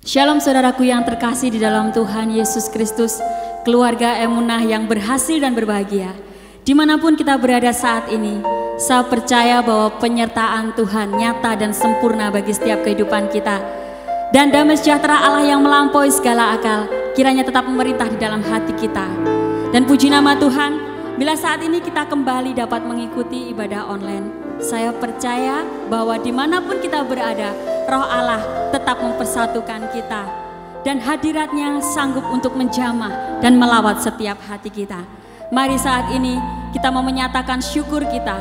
Shalom saudaraku yang terkasih di dalam Tuhan Yesus Kristus, keluarga Emunah yang berhasil dan berbahagia. Dimanapun kita berada saat ini, saya percaya bahwa penyertaan Tuhan nyata dan sempurna bagi setiap kehidupan kita. Dan damai sejahtera Allah yang melampaui segala akal, kiranya tetap memerintah di dalam hati kita. Dan puji nama Tuhan, bila saat ini kita kembali dapat mengikuti ibadah online. Saya percaya bahwa dimanapun kita berada, Roh Allah tetap mempersatukan kita. Dan hadiratnya sanggup untuk menjamah dan melawat setiap hati kita. Mari saat ini kita mau menyatakan syukur kita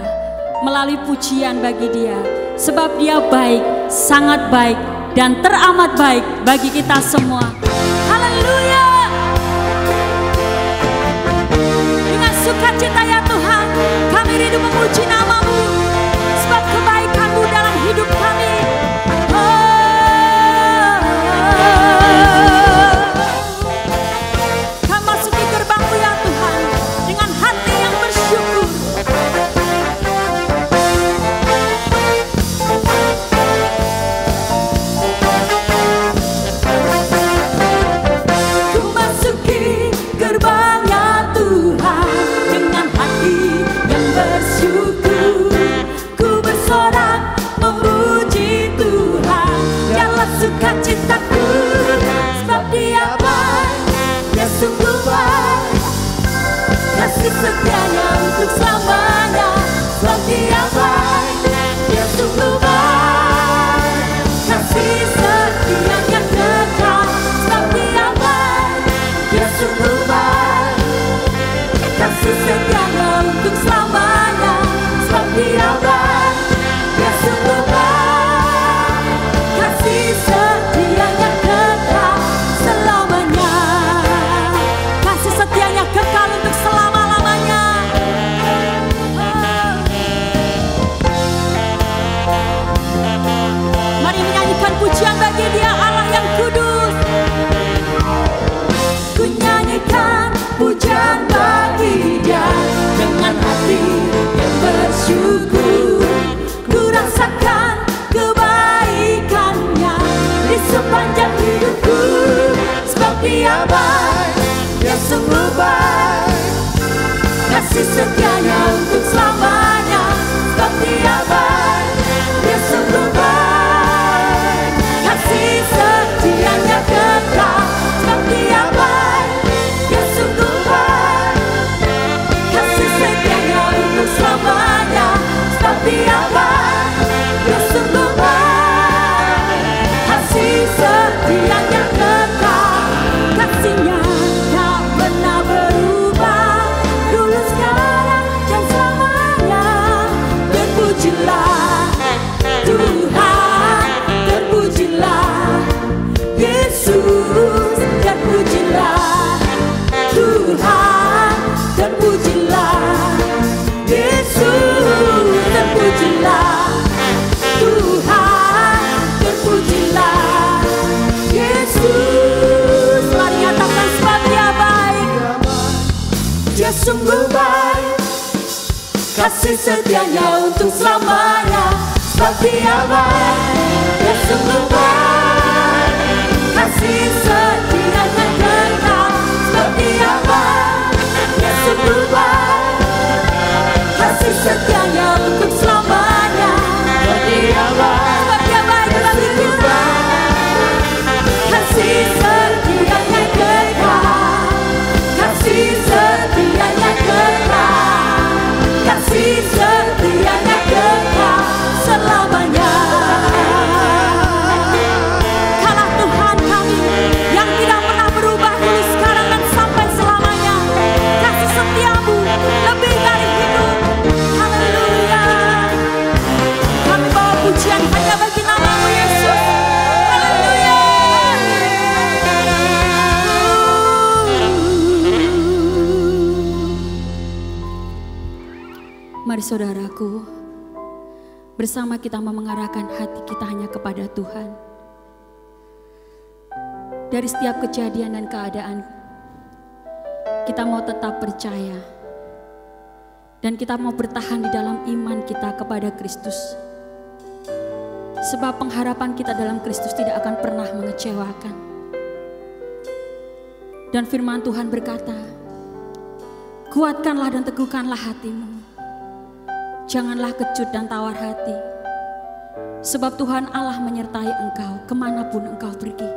melalui pujian bagi Dia. Sebab Dia baik, sangat baik, dan teramat baik bagi kita semua. Haleluya! Dengan sukacita ya Tuhan, kami rindu memuji nama-Mu, sebab kebaikan-Mu dalam hidup kami. Kami masuki gerbang-Mu ya Tuhan, dengan hati yang bersyukur. Ku masuki gerbang-Nya Tuhan, dengan hati yang bersyukur. Ku bersorak memuji Tuhan dalam sukacitaku, sebab Dia baik, Dia sungguh baik, kasih setianya untuk selamanya. Sebab Dia baik, Dia sungguh baik, kasih setianya kekal. Sebab Dia baik, Dia sungguh baik, kasih setianya untuk selamanya. Sebab Dia baik, Dia sungguh baik, kasih setianya kekal selamanya. Kasih setianya kekal untuk selama-lamanya. Mari menyanyikan pujian bagi Dia, Allah yang kudus. Ku nyanyikan pujian bagi Dia dengan hati yang bersyukur. Ku rasakan kebaikan-Nya di sepanjang hidupku. Sebab Dia baik, Dia sungguh baik, kasih setianya untuk selamanya. Sebab Dia baik, Dia sungguh baik, kasih setianya kekal. Sebab Dia baik, Dia sungguh baik, kasih setianya untuk selamanya. Sebab Dia baik, Dia sungguh baik, kasih setianya kekal. Kasih-Nya tak pernah berubah, dulu, sekarang, dan selamanya. Terpujilah Tuhan, terpujilah Yesus, terpujilah Tuhan, terpujilah Yesus, terpujilah Tuhan, terpujilah Yesus. Mari nyatakan sebab Dia baik, Dia sungguh baik, kasih setianya untuk selamanya. Sebab Dia baik, Dia sungguh baik, kasih setianya kekal. Sebab Dia baik, Dia sungguh baik, kasih setianya untuk selamanya. Sebab Dia baik, bagi kita, kasih setianya kekal, kasih setianya kekal, kasih setianya kekal selamanya. Kaulah Tuhan kami yang tidak pernah berubah dulu, sekarang, dan sampai selamanya. Kasih setiamu lebih dari hidup. Haleluya. Kami bawa pujian hanya bagi nama-Mu Yesus. Haleluya. Mari saudaraku, bersama kita mau mengarahkan hati kita hanya kepada Tuhan. Dari setiap kejadian dan keadaan, kita mau tetap percaya. Dan kita mau bertahan di dalam iman kita kepada Kristus. Sebab pengharapan kita dalam Kristus tidak akan pernah mengecewakan. Dan firman Tuhan berkata, kuatkanlah dan teguhkanlah hatimu. Janganlah kecut dan tawar hati. Sebab Tuhan Allah menyertai engkau kemanapun engkau pergi.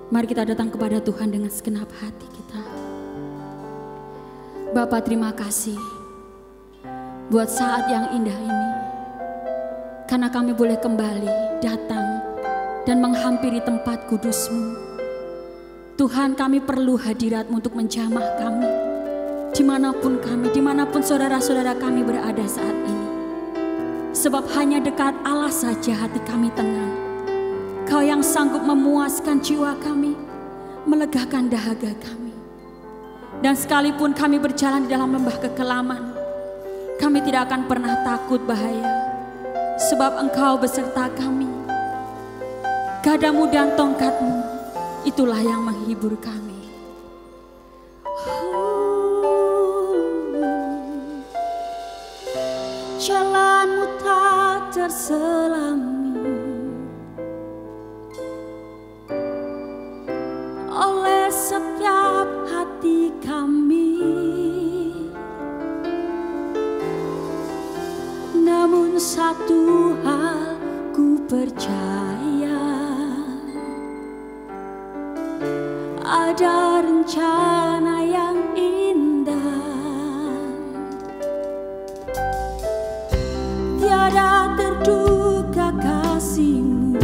Mari kita datang kepada Tuhan dengan segenap hati kita. Bapa, terima kasih buat saat yang indah ini. Karena kami boleh kembali datang dan menghampiri tempat kudus-Mu. Tuhan, kami perlu hadirat-Mu untuk menjamah kami. Dimanapun saudara-saudara kami berada saat ini. Sebab hanya dekat Allah saja hati kami tenang. Kau yang sanggup memuaskan jiwa kami, melegakan dahaga kami. Dan sekalipun kami berjalan di dalam lembah kekelaman, kami tidak akan pernah takut bahaya. Sebab Engkau beserta kami. Gadamu dan tongkat-Mu, itulah yang menghibur kami. Jalan-Mu tak terselami oleh setiap hati kami. Namun satu hal ku percaya, ada rencana yang indah, tiada terduga kasih-Mu.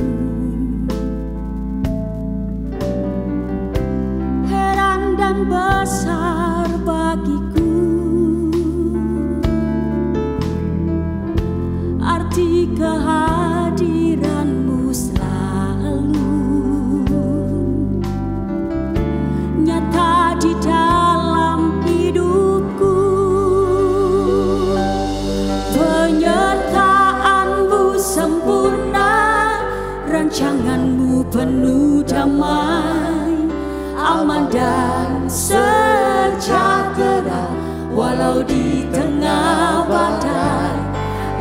Heran dan besar bagiku arti kehadiran-Mu selalu nyata di dalam hidupku. Penyertaan-Mu sempurna, rancangan-Mu penuh damai, aman dan sejahtera walau di tengah badai.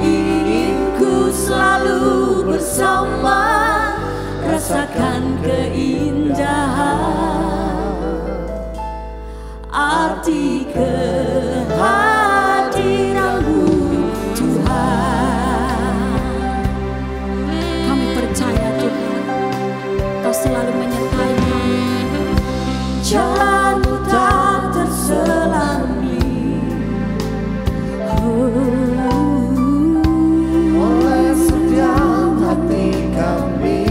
Ingin ku selalu bersama, rasakan keindahan arti kehadiran-Mu Tuhan. Kami percaya Tuhan, Kau selalu menyertai kami. Jalan-Mu tak terselami oleh setiap hati kami.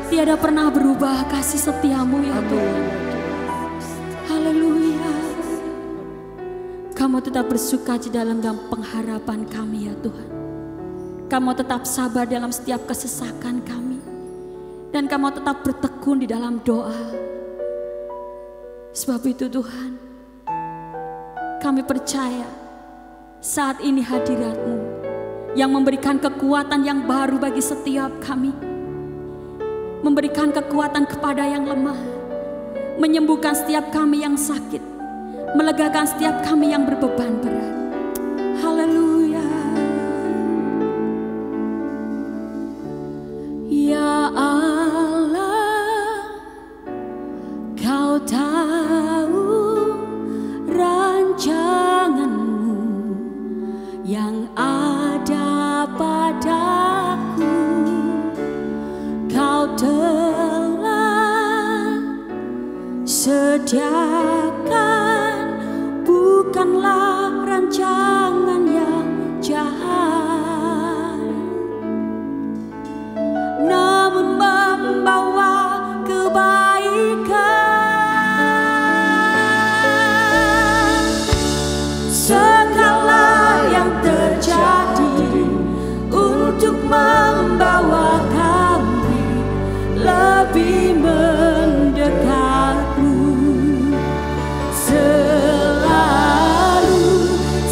Tiada pernah berubah kasih setiamu ya Tuhan. Haleluya. Kamu tetap bersuka di dalam pengharapan kami ya Tuhan. Kamu tetap sabar dalam setiap kesesakan kami. Dan kamu tetap bertekun di dalam doa. Sebab itu Tuhan, kami percaya saat ini hadirat-Mu yang memberikan kekuatan yang baru bagi setiap kami. Memberikan kekuatan kepada yang lemah, menyembuhkan setiap kami yang sakit, melegakan setiap kami yang berbeban berat. Haleluya. Ya Allah, Kau tahu rancangan-Mu yang ada padaku. Kau telah sediakan bukanlah rancangan yang jahat, namun membawa kebaikan. Segala yang terjadi untuk membawa lebih mendekat-Mu. Selalu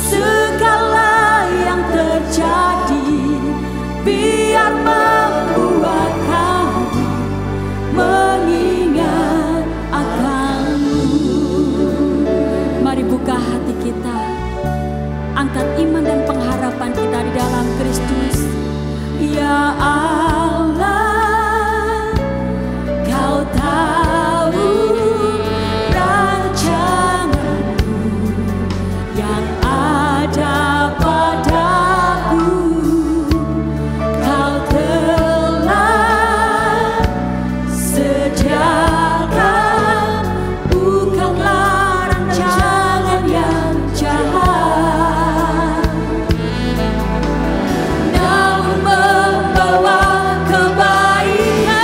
segala yang terjadi biar membuat kami mengingat akan-Mu. Mari buka hati kita, angkat iman dan pengharapan kita di dalam Kristus. Ya Allah, Kau tahu rancangan-Mu yang ada padaku. Kau telah sediakan bukanlah rancangan yang jahat, namun membawa kebaikan.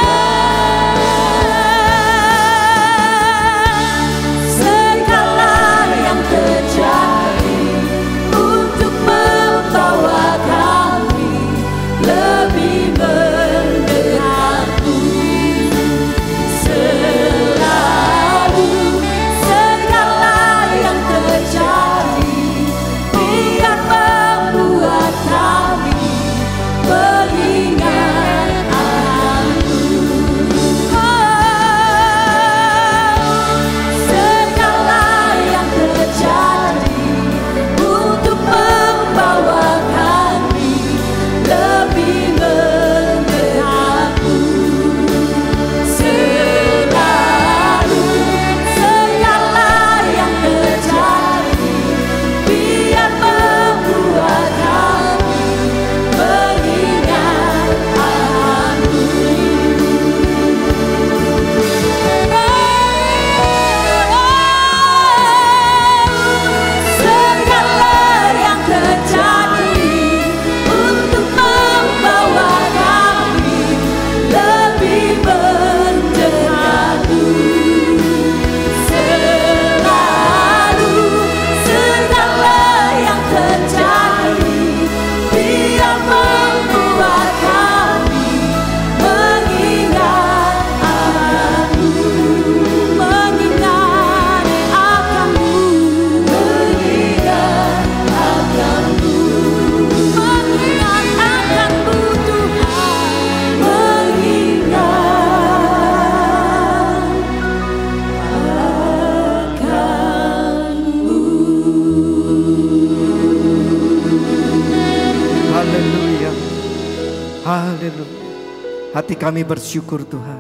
Haleluya. Hati kami bersyukur Tuhan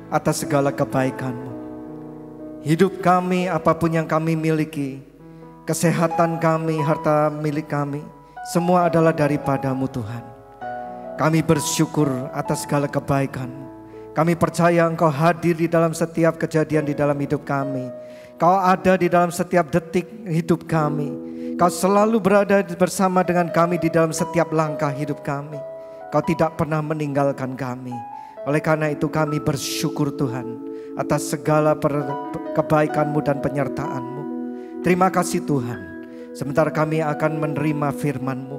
atas segala kebaikan-Mu. Hidup kami, apapun yang kami miliki, kesehatan kami, harta milik kami, semua adalah daripada-Mu Tuhan. Kami bersyukur atas segala kebaikan-Mu. Kami percaya Engkau hadir di dalam setiap kejadian di dalam hidup kami. Kau ada di dalam setiap detik hidup kami. Kau selalu berada bersama dengan kami di dalam setiap langkah hidup kami. Kau tidak pernah meninggalkan kami. Oleh karena itu kami bersyukur Tuhan atas segala kebaikan-Mu dan penyertaan-Mu. Terima kasih Tuhan. Sebentar kami akan menerima firman-Mu.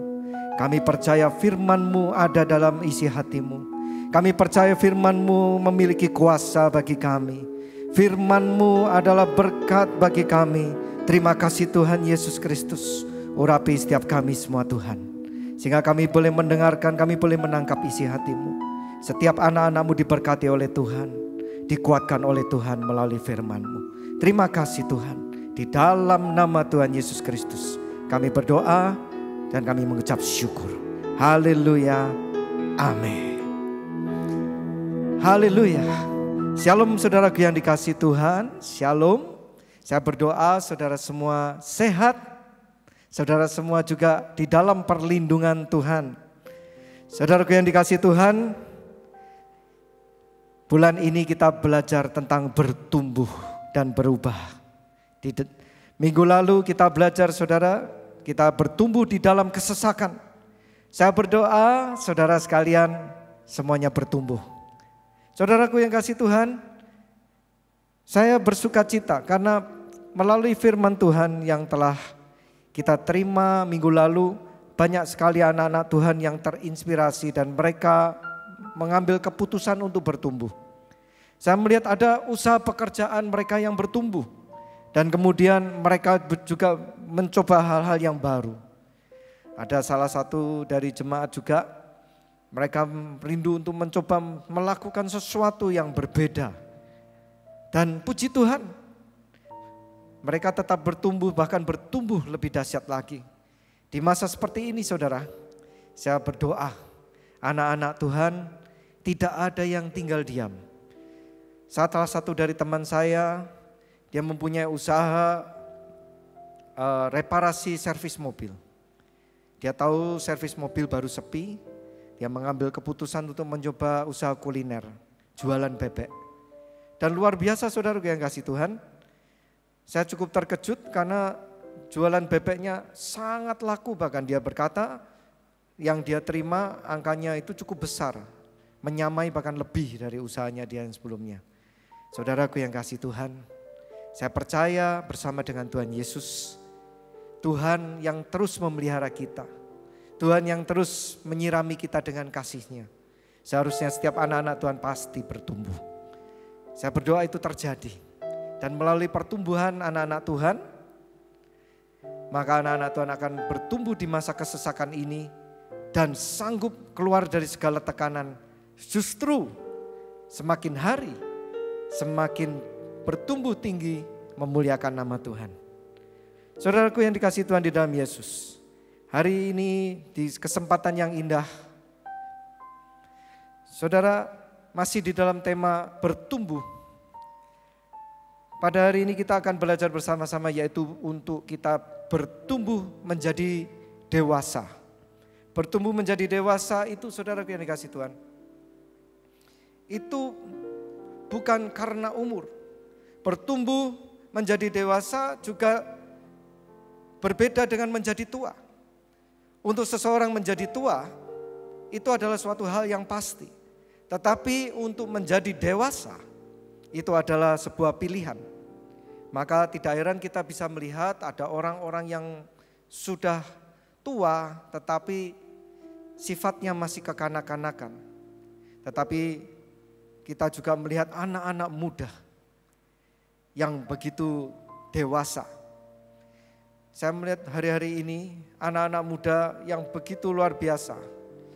Kami percaya firman-Mu ada dalam isi hati-Mu. Kami percaya firman-Mu memiliki kuasa bagi kami. Firman-Mu adalah berkat bagi kami. Terima kasih Tuhan Yesus Kristus. Urapi setiap kami semua Tuhan. Sehingga kami boleh mendengarkan, kami boleh menangkap isi hati-Mu. Setiap anak-anak-Mu diberkati oleh Tuhan, dikuatkan oleh Tuhan melalui firman-Mu. Terima kasih Tuhan. Di dalam nama Tuhan Yesus Kristus kami berdoa dan kami mengucap syukur. Haleluya. Amin. Haleluya. Shalom saudaraku yang dikasihi Tuhan. Shalom. Saya berdoa saudara semua sehat. Saudara semua juga di dalam perlindungan Tuhan. Saudaraku yang dikasihi Tuhan, bulan ini kita belajar tentang bertumbuh dan berubah. Minggu lalu kita belajar saudara, kita bertumbuh di dalam kesesakan. Saya berdoa saudara sekalian semuanya bertumbuh. Saudaraku yang kasih Tuhan, saya bersuka cita karena melalui firman Tuhan yang telah kita terima minggu lalu, banyak sekali anak-anak Tuhan yang terinspirasi dan mereka mengambil keputusan untuk bertumbuh. Saya melihat ada usaha pekerjaan mereka yang bertumbuh. Dan kemudian mereka juga mencoba hal-hal yang baru. Ada salah satu dari jemaat juga, mereka rindu untuk mencoba melakukan sesuatu yang berbeda. Dan puji Tuhan, mereka tetap bertumbuh, bahkan bertumbuh lebih dahsyat lagi. Di masa seperti ini saudara, saya berdoa anak-anak Tuhan tidak ada yang tinggal diam. Salah satu dari teman saya, dia mempunyai usaha reparasi servis mobil. Dia tahu servis mobil baru sepi, dia mengambil keputusan untuk mencoba usaha kuliner, jualan bebek. Dan luar biasa saudara yang kasih Tuhan, saya cukup terkejut karena jualan bebeknya sangat laku, bahkan dia berkata yang dia terima angkanya itu cukup besar, menyamai bahkan lebih dari usahanya dia yang sebelumnya. Saudaraku yang kasih Tuhan, saya percaya bersama dengan Tuhan Yesus, Tuhan yang terus memelihara kita, Tuhan yang terus menyirami kita dengan kasih-Nya. Seharusnya setiap anak-anak Tuhan pasti bertumbuh. Saya berdoa itu terjadi. Dan melalui pertumbuhan anak-anak Tuhan, maka anak-anak Tuhan akan bertumbuh di masa kesesakan ini dan sanggup keluar dari segala tekanan. Justru semakin hari semakin bertumbuh tinggi memuliakan nama Tuhan. Saudaraku yang dikasihi Tuhan di dalam Yesus, hari ini di kesempatan yang indah, saudara masih di dalam tema bertumbuh. Pada hari ini kita akan belajar bersama-sama, yaitu untuk kita bertumbuh menjadi dewasa. Bertumbuh menjadi dewasa itu saudaraku yang dikasihi Tuhan, itu bukan karena umur. Bertumbuh menjadi dewasa juga berbeda dengan menjadi tua. Untuk seseorang menjadi tua itu adalah suatu hal yang pasti. Tetapi untuk menjadi dewasa itu adalah sebuah pilihan. Maka tidak heran kita bisa melihat ada orang-orang yang sudah tua tetapi sifatnya masih kekanak-kanakan. Tetapi kita juga melihat anak-anak muda yang begitu dewasa. Saya melihat hari-hari ini anak-anak muda yang begitu luar biasa,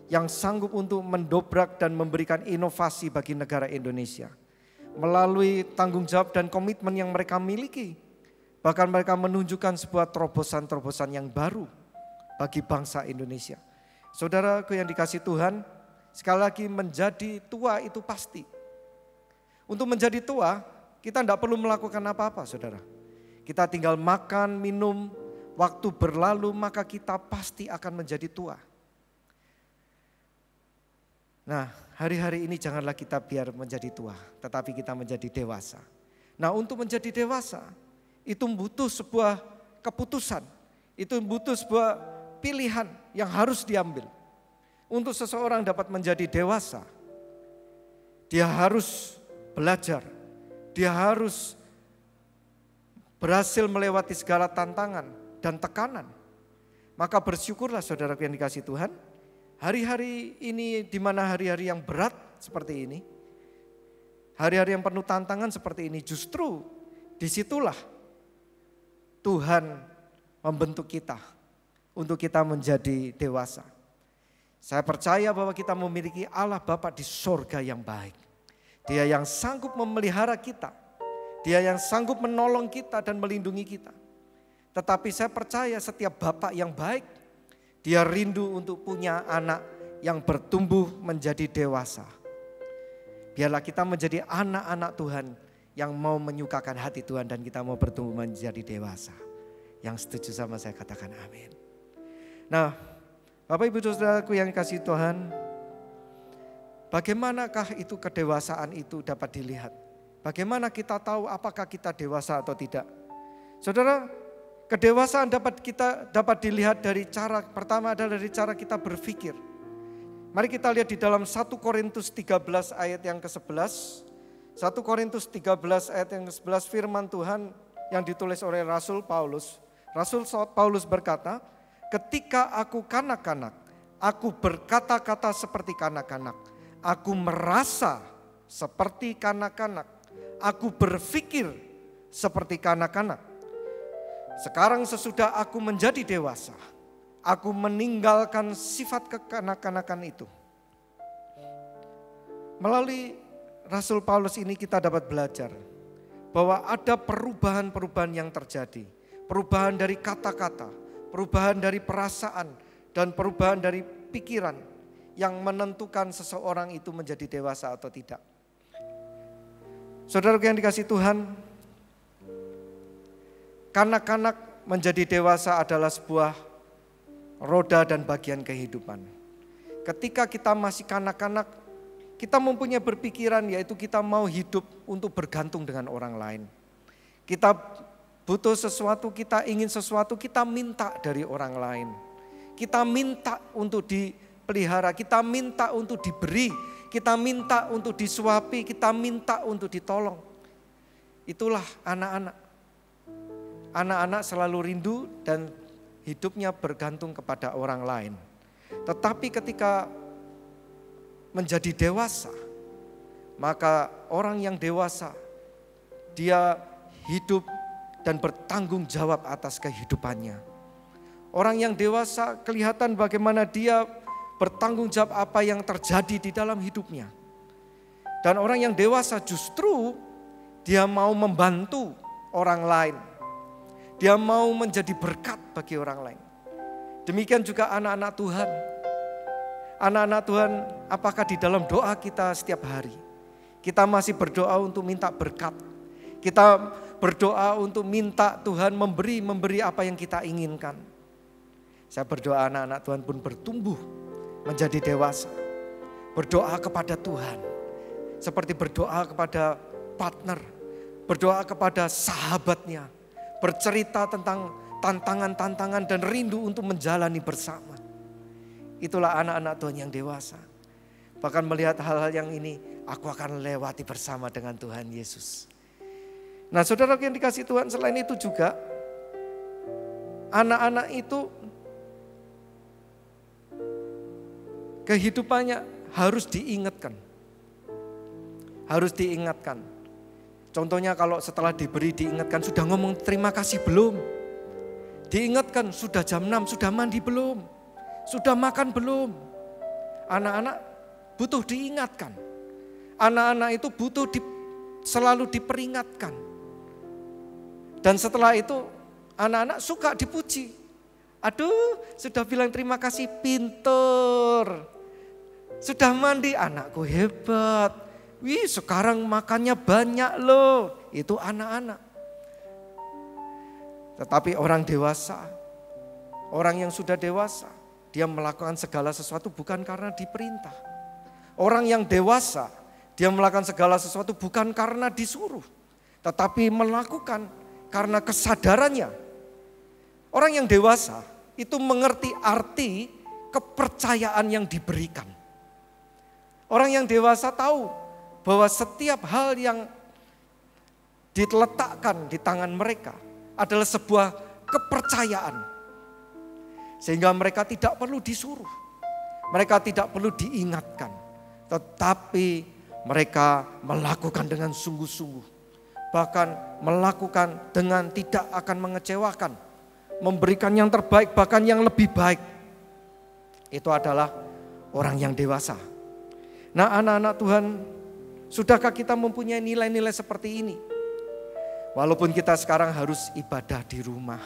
yang sanggup untuk mendobrak dan memberikan inovasi bagi negara Indonesia. Melalui tanggung jawab dan komitmen yang mereka miliki, bahkan mereka menunjukkan sebuah terobosan-terobosan yang baru bagi bangsa Indonesia. Saudaraku yang dikasihi Tuhan, sekali lagi menjadi tua itu pasti. Untuk menjadi tua, kita tidak perlu melakukan apa-apa saudara. Kita tinggal makan, minum, waktu berlalu maka kita pasti akan menjadi tua. Nah, hari-hari ini janganlah kita biar menjadi tua, tetapi kita menjadi dewasa. Nah, untuk menjadi dewasa, itu butuh sebuah keputusan. Itu butuh sebuah pilihan yang harus diambil. Untuk seseorang dapat menjadi dewasa, dia harus belajar, dia harus berhasil melewati segala tantangan dan tekanan. Maka bersyukurlah saudara yang dikasihi Tuhan, hari-hari ini di mana hari-hari yang berat seperti ini, hari-hari yang penuh tantangan seperti ini, justru disitulah Tuhan membentuk kita untuk kita menjadi dewasa. Saya percaya bahwa kita memiliki Allah Bapa di sorga yang baik. Dia yang sanggup memelihara kita. Dia yang sanggup menolong kita dan melindungi kita. Tetapi saya percaya setiap Bapa yang baik, dia rindu untuk punya anak yang bertumbuh menjadi dewasa. Biarlah kita menjadi anak-anak Tuhan yang mau menyukakan hati Tuhan dan kita mau bertumbuh menjadi dewasa. Yang setuju sama saya katakan amin. Nah, Bapak Ibu Saudaraku yang dikasihi Tuhan, bagaimanakah itu kedewasaan itu dapat dilihat? Bagaimana kita tahu apakah kita dewasa atau tidak? Saudara, kedewasaan dapat dilihat dari cara, pertama adalah dari cara kita berpikir. Mari kita lihat di dalam 1 Korintus 13 ayat yang ke-11. 1 Korintus 13 ayat yang ke-11 firman Tuhan yang ditulis oleh Rasul Paulus. Rasul Paulus berkata, ketika aku kanak-kanak, aku berkata-kata seperti kanak-kanak. Aku merasa seperti kanak-kanak. Aku berpikir seperti kanak-kanak. Sekarang sesudah aku menjadi dewasa, aku meninggalkan sifat kekanak-kanakan itu. Melalui Rasul Paulus ini kita dapat belajar bahwa ada perubahan-perubahan yang terjadi. Perubahan dari kata-kata, perubahan dari perasaan, dan perubahan dari pikiran yang menentukan seseorang itu menjadi dewasa atau tidak. Saudara yang dikasihi Tuhan, kanak-kanak menjadi dewasa adalah sebuah roda dan bagian kehidupan. Ketika kita masih kanak-kanak, kita mempunyai berpikiran yaitu kita mau hidup untuk bergantung dengan orang lain. Kita butuh sesuatu, kita ingin sesuatu, kita minta dari orang lain. Kita minta untuk dipelihara, kita minta untuk diberi, kita minta untuk disuapi, kita minta untuk ditolong. Itulah anak-anak. Anak-anak selalu rindu dan hidupnya bergantung kepada orang lain. Tetapi ketika menjadi dewasa, maka orang yang dewasa, dia hidup dan bertanggung jawab atas kehidupannya. Orang yang dewasa kelihatan bagaimana dia bertanggung jawab apa yang terjadi di dalam hidupnya. Dan orang yang dewasa justru dia mau membantu orang lain. Dia mau menjadi berkat bagi orang lain. Demikian juga anak-anak Tuhan. Anak-anak Tuhan, apakah di dalam doa kita setiap hari kita masih berdoa untuk minta berkat? Kita berdoa untuk minta Tuhan memberi apa yang kita inginkan. Saya berdoa anak-anak Tuhan pun bertumbuh menjadi dewasa. Berdoa kepada Tuhan. Seperti berdoa kepada partner. Berdoa kepada sahabatnya. Bercerita tentang tantangan-tantangan dan rindu untuk menjalani bersama. Itulah anak-anak Tuhan yang dewasa. Bahkan melihat hal-hal yang ini, aku akan lewati bersama dengan Tuhan Yesus. Nah, saudara yang dikasihi Tuhan, selain itu juga anak-anak itu kehidupannya harus diingatkan. Harus diingatkan. Contohnya kalau setelah diberi diingatkan, sudah ngomong terima kasih belum? Diingatkan sudah jam 6, sudah mandi belum? Sudah makan belum? Anak-anak butuh diingatkan. Anak-anak itu butuh selalu diperingatkan. Dan setelah itu anak-anak suka dipuji. Aduh, sudah bilang terima kasih, pinter. Sudah mandi, anakku hebat. Wih, sekarang makannya banyak loh. Itu anak-anak. Tetapi orang dewasa, orang yang sudah dewasa, dia melakukan segala sesuatu bukan karena diperintah. Orang yang dewasa, dia melakukan segala sesuatu bukan karena disuruh, tetapi melakukan karena kesadarannya. Orang yang dewasa itu mengerti arti kepercayaan yang diberikan. Orang yang dewasa tahu bahwa setiap hal yang diletakkan di tangan mereka adalah sebuah kepercayaan. Sehingga mereka tidak perlu disuruh, mereka tidak perlu diingatkan, tetapi mereka melakukan dengan sungguh-sungguh. Bahkan melakukan dengan tidak akan mengecewakan, memberikan yang terbaik, bahkan yang lebih baik. Itu adalah orang yang dewasa. Nah, anak-anak Tuhan, sudahkah kita mempunyai nilai-nilai seperti ini? Walaupun kita sekarang harus ibadah di rumah,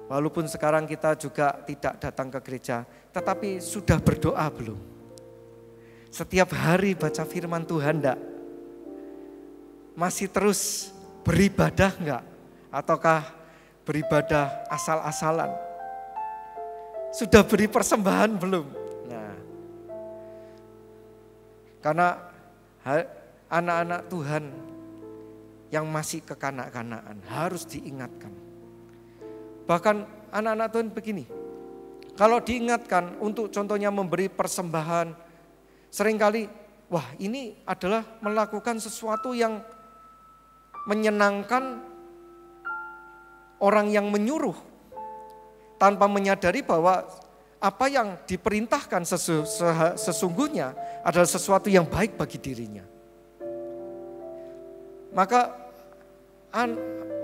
walaupun sekarang kita juga tidak datang ke gereja, tetapi sudah berdoa belum? Setiap hari baca firman Tuhan enggak? Masih terus beribadah enggak? Ataukah beribadah asal-asalan? Sudah beri persembahan belum? Nah, karena anak-anak Tuhan yang masih kekanak-kanakan harus diingatkan. Bahkan anak-anak Tuhan begini, kalau diingatkan untuk contohnya memberi persembahan, seringkali wah ini adalah melakukan sesuatu yang menyenangkan orang yang menyuruh, tanpa menyadari bahwa apa yang diperintahkan sesungguhnya adalah sesuatu yang baik bagi dirinya. Maka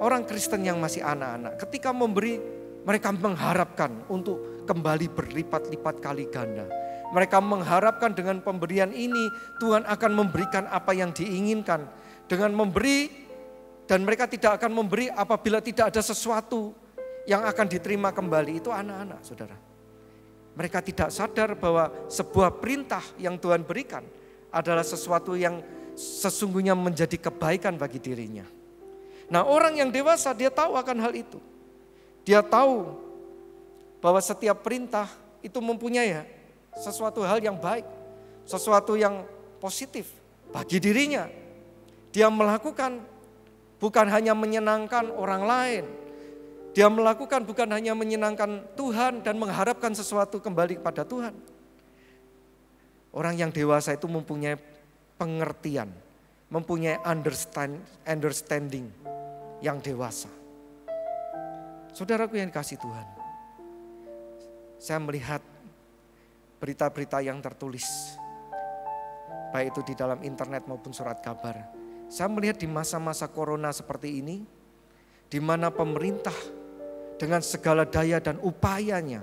orang Kristen yang masih anak-anak ketika memberi, mereka mengharapkan untuk kembali berlipat-lipat kali ganda. Mereka mengharapkan dengan pemberian ini Tuhan akan memberikan apa yang diinginkan. Dengan memberi, dan mereka tidak akan memberi apabila tidak ada sesuatu yang akan diterima kembali. Itu anak-anak, saudara. Mereka tidak sadar bahwa sebuah perintah yang Tuhan berikan adalah sesuatu yang sesungguhnya menjadi kebaikan bagi dirinya. Nah, orang yang dewasa dia tahu akan hal itu. Dia tahu bahwa setiap perintah itu mempunyai sesuatu hal yang baik, sesuatu yang positif bagi dirinya. Dia melakukan bukan hanya menyenangkan orang lain. Dia melakukan bukan hanya menyenangkan Tuhan dan mengharapkan sesuatu kembali kepada Tuhan. Orang yang dewasa itu mempunyai pengertian, mempunyai understanding yang dewasa. Saudaraku yang dikasihi Tuhan, saya melihat berita-berita yang tertulis, baik itu di dalam internet maupun surat kabar. Saya melihat di masa-masa corona seperti ini, di mana pemerintah dengan segala daya dan upayanya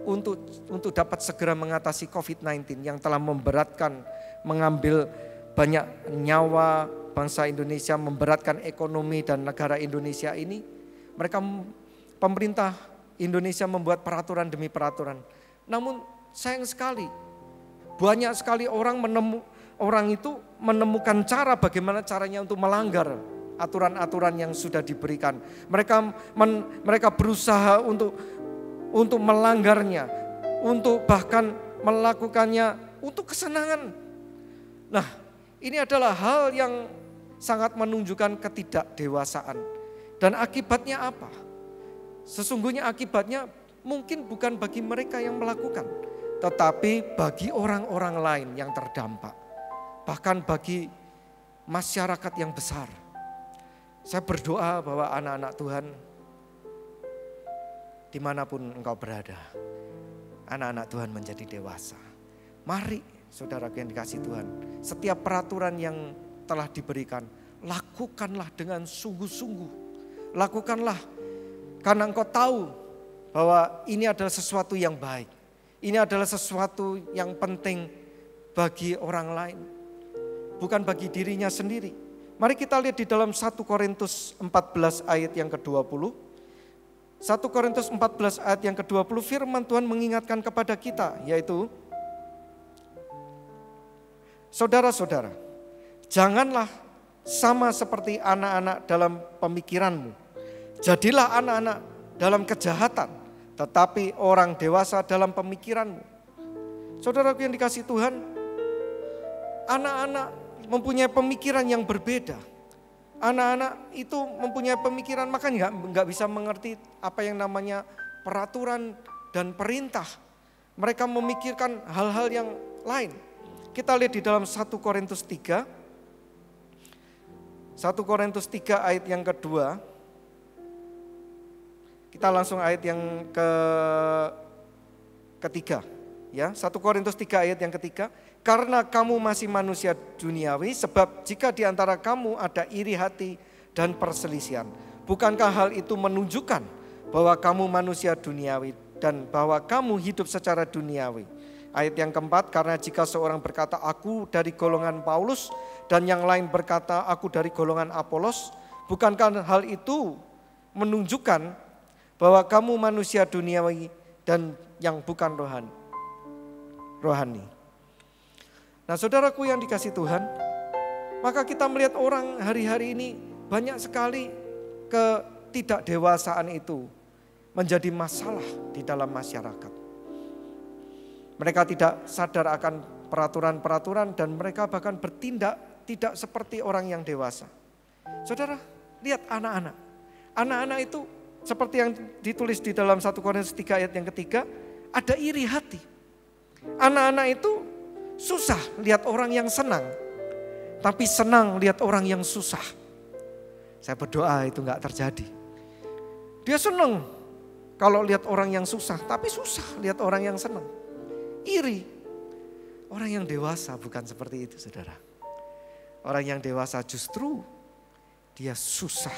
untuk dapat segera mengatasi COVID-19 yang telah memberatkan, mengambil banyak nyawa bangsa Indonesia, memberatkan ekonomi dan negara Indonesia ini. Pemerintah Indonesia membuat peraturan demi peraturan. Namun sayang sekali, banyak sekali orang itu menemukan cara bagaimana caranya untuk melanggar aturan-aturan yang sudah diberikan. Mereka berusaha untuk melanggarnya, untuk bahkan melakukannya untuk kesenangan. Nah, ini adalah hal yang sangat menunjukkan ketidakdewasaan. Dan akibatnya apa? Sesungguhnya akibatnya mungkin bukan bagi mereka yang melakukan, tetapi bagi orang-orang lain yang terdampak. Bahkan bagi masyarakat yang besar. Saya berdoa bahwa anak-anak Tuhan, dimanapun engkau berada, anak-anak Tuhan menjadi dewasa. Mari saudara yang dikasihi Tuhan, setiap peraturan yang telah diberikan, lakukanlah dengan sungguh-sungguh. Lakukanlah karena engkau tahu bahwa ini adalah sesuatu yang baik. Ini adalah sesuatu yang penting bagi orang lain, bukan bagi dirinya sendiri. Mari kita lihat di dalam 1 Korintus 14 ayat yang ke-20. 1 Korintus 14 ayat yang ke-20, firman Tuhan mengingatkan kepada kita, yaitu, saudara-saudara, janganlah sama seperti anak-anak dalam pemikiranmu. Jadilah anak-anak dalam kejahatan, tetapi orang dewasa dalam pemikiranmu. Saudaraku yang dikasihi Tuhan, anak-anak mempunyai pemikiran yang berbeda. Anak-anak itu mempunyai pemikiran, maka nggak bisa mengerti apa yang namanya peraturan dan perintah. Mereka memikirkan hal-hal yang lain. Kita lihat di dalam 1 Korintus 3 1 Korintus 3 ayat yang kedua. Kita langsung ayat yang ketiga. Ya, 1 Korintus 3 ayat yang ketiga. Karena kamu masih manusia duniawi, sebab jika di antara kamu ada iri hati dan perselisihan, bukankah hal itu menunjukkan bahwa kamu manusia duniawi dan bahwa kamu hidup secara duniawi? Ayat yang keempat, karena jika seorang berkata aku dari golongan Paulus dan yang lain berkata aku dari golongan Apolos, bukankah hal itu menunjukkan bahwa kamu manusia duniawi dan yang bukan rohani? Nah, saudaraku yang dikasih Tuhan, maka kita melihat orang hari-hari ini banyak sekali ketidakdewasaan itu menjadi masalah di dalam masyarakat. Mereka tidak sadar akan peraturan-peraturan dan mereka bahkan bertindak tidak seperti orang yang dewasa. Saudara, lihat anak-anak. Anak-anak itu seperti yang ditulis di dalam 1 Korintus 3 ayat yang ketiga, ada iri hati. Anak-anak itu susah lihat orang yang senang, tapi senang lihat orang yang susah. Saya berdoa itu enggak terjadi. Dia senang kalau lihat orang yang susah, tapi susah lihat orang yang senang. Iri. Orang yang dewasa bukan seperti itu, saudara. Orang yang dewasa justru dia susah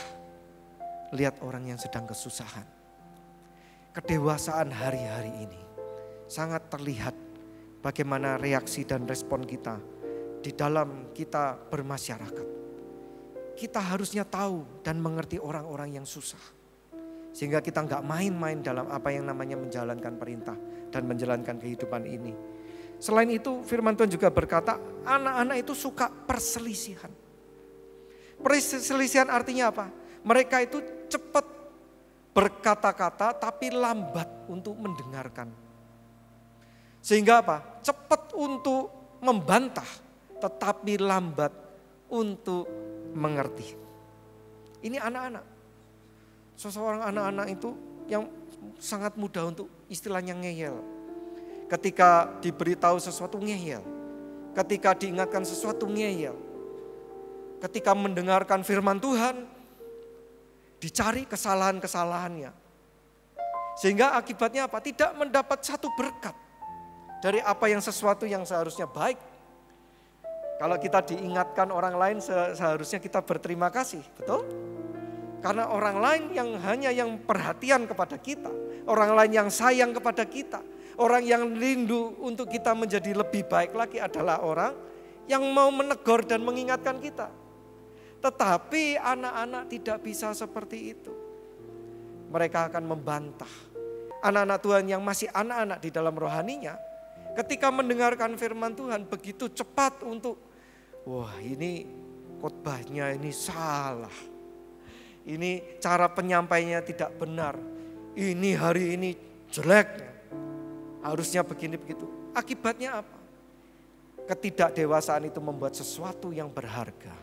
lihat orang yang sedang kesusahan. Kedewasaan hari-hari ini sangat terlihat bagaimana reaksi dan respon kita di dalam kita bermasyarakat. Kita harusnya tahu dan mengerti orang-orang yang susah. Sehingga kita enggak main-main dalam apa yang namanya menjalankan perintah dan menjalankan kehidupan ini. Selain itu firman Tuhan juga berkata, anak-anak itu suka perselisihan. Perselisihan artinya apa? Mereka itu cepat berkata-kata tapi lambat untuk mendengarkan. Sehingga apa? Cepat untuk membantah tetapi lambat untuk mengerti. Ini anak-anak. Seseorang anak-anak itu yang sangat mudah untuk istilahnya ngeyel. Ketika diberitahu sesuatu ngeyel. Ketika diingatkan sesuatu ngeyel. Ketika mendengarkan firman Tuhan, dicari kesalahan-kesalahannya. Sehingga akibatnya apa? Tidak mendapat satu berkat dari apa yang sesuatu yang seharusnya baik. Kalau kita diingatkan orang lain seharusnya kita berterima kasih, betul? Karena orang lain yang perhatian kepada kita, orang lain yang sayang kepada kita, orang yang rindu untuk kita menjadi lebih baik lagi adalah orang yang mau menegur dan mengingatkan kita. Tetapi anak-anak tidak bisa seperti itu. Mereka akan membantah. Anak-anak Tuhan yang masih anak-anak di dalam rohaninya, ketika mendengarkan firman Tuhan begitu cepat untuk, wah ini khotbahnya ini salah. Ini cara penyampaiannya tidak benar. Ini hari ini jelek. Harusnya begini begitu. Akibatnya apa? Ketidakdewasaan itu membuat sesuatu yang berharga.